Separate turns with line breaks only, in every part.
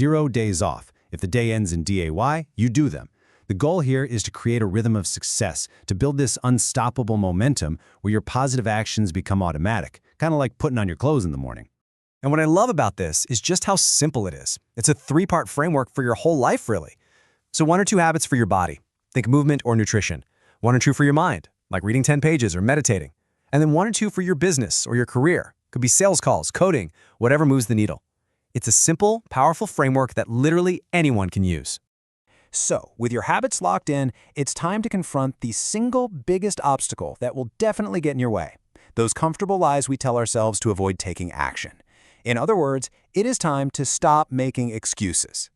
0 days off. If the day ends in DAY, you do them. The goal here is to create a rhythm of success, to build this unstoppable momentum where your positive actions become automatic, kind of like putting on your clothes in the morning.
And what I love about this is just how simple it is. It's a 3-part framework for your whole life, really. So 1 or 2 habits for your body. Think movement or nutrition. 1 or 2 for your mind, like reading 10 pages or meditating. And then 1 or 2 for your business or your career. Could be sales calls, coding, whatever moves the needle. It's a simple, powerful framework that literally anyone can use.
So, with your habits locked in, it's time to confront the single biggest obstacle that will definitely get in your way. Those comfortable lies we tell ourselves to avoid taking action. In other words, it is time to stop making excuses.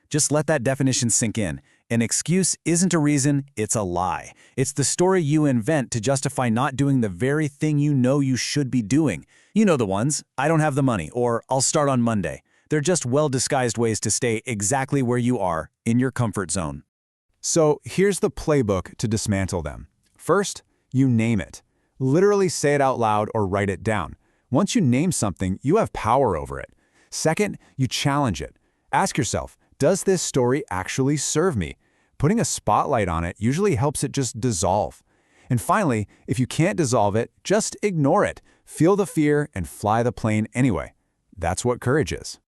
Just let that definition sink in. An excuse isn't a reason, it's a lie. It's the story you invent to justify not doing the very thing you know you should be doing. You know the ones, I don't have the money, or I'll start on Monday. They're just well-disguised ways to stay exactly where you are, in your comfort zone.
So here's the playbook to dismantle them. First, you name it. Literally say it out loud or write it down. Once you name something, you have power over it. Second, you challenge it. Ask yourself, does this story actually serve me? Putting a spotlight on it usually helps it just dissolve. And finally, if you can't dissolve it, just ignore it. Feel the fear and fly the plane anyway. That's what courage is.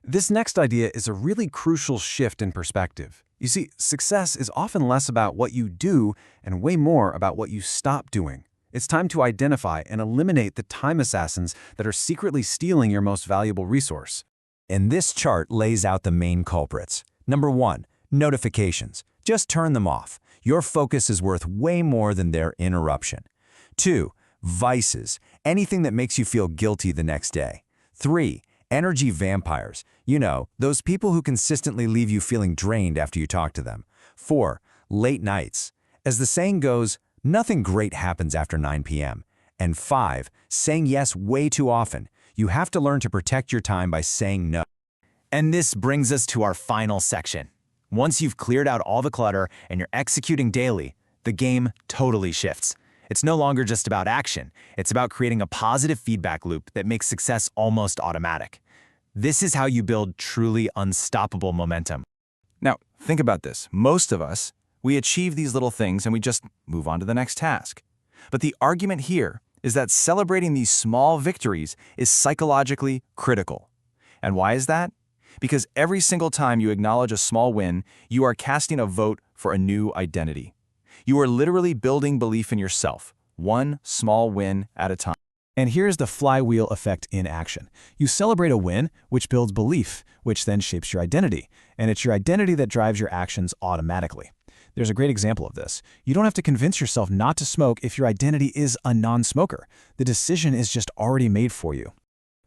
This next idea is a really crucial shift in perspective. You see, success is often less about what you do and way more about what you stop doing. It's time to identify and eliminate the time assassins that are secretly stealing your most valuable resource.
And this chart lays out the main culprits. Number 1, notifications. Just turn them off. Your focus is worth way more than their interruption. 2, vices. Anything that makes you feel guilty the next day. 3, energy vampires. You know, those people who consistently leave you feeling drained after you talk to them. 4, late nights. As the saying goes, nothing great happens after 9 p.m. And 5, saying yes way too often. You have to learn to protect your time by saying no.
And this brings us to our final section. Once you've cleared out all the clutter and you're executing daily, the game totally shifts. It's no longer just about action. It's about creating a positive feedback loop that makes success almost automatic. This is how you build truly unstoppable momentum.
Now, think about this. Most of us, we achieve these little things and we just move on to the next task. But the argument here is that celebrating these small victories is psychologically critical. And why is that? Because every single time you acknowledge a small win, you are casting a vote for a new identity. You are literally building belief in yourself, one small win at a time.
And here's the flywheel effect in action. You celebrate a win, which builds belief, which then shapes your identity. And it's your identity that drives your actions automatically. There's a great example of this. You don't have to convince yourself not to smoke if your identity is a non-smoker. The decision is just already made for you.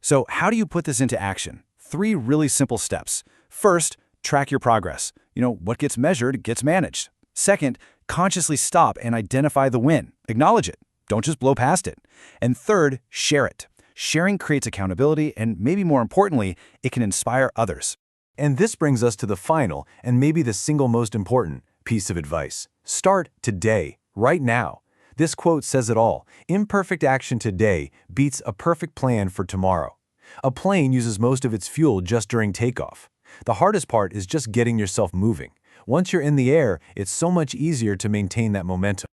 So how do you put this into action? 3 really simple steps. First, track your progress. What gets measured gets managed. Second, consciously stop and identify the win. Acknowledge it. Don't just blow past it. And third, share it. Sharing creates accountability, and maybe more importantly, it can inspire others. And this brings us to the final, and maybe the single most important piece of advice. Start today, right now. This quote says it all. Imperfect action today beats a perfect plan for tomorrow. A plane uses most of its fuel just during takeoff. The hardest part is just getting yourself moving. Once you're in the air, it's so much easier to maintain that momentum.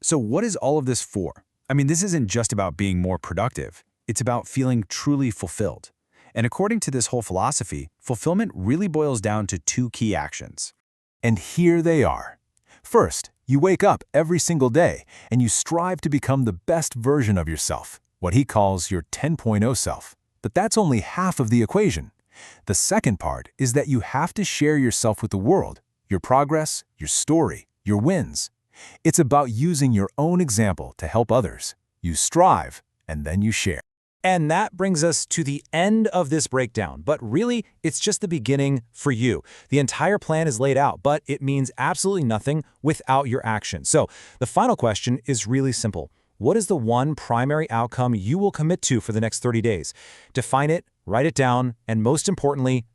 So what is all of this for? I mean, this isn't just about being more productive. It's about feeling truly fulfilled. And according to this whole philosophy, fulfillment really boils down to 2 key actions.
And here they are. First, you wake up every single day and you strive to become the best version of yourself, what he calls your 10.0 self. But that's only half of the equation. The second part is that you have to share yourself with the world, your progress, your story, your wins. It's about using your own example to help others. You strive, and then you share.
And that brings us to the end of this breakdown. But really, it's just the beginning for you. The entire plan is laid out, but it means absolutely nothing without your action. So the final question is really simple. What is the one primary outcome you will commit to for the next 30 days? Define it, write it down, and most importantly,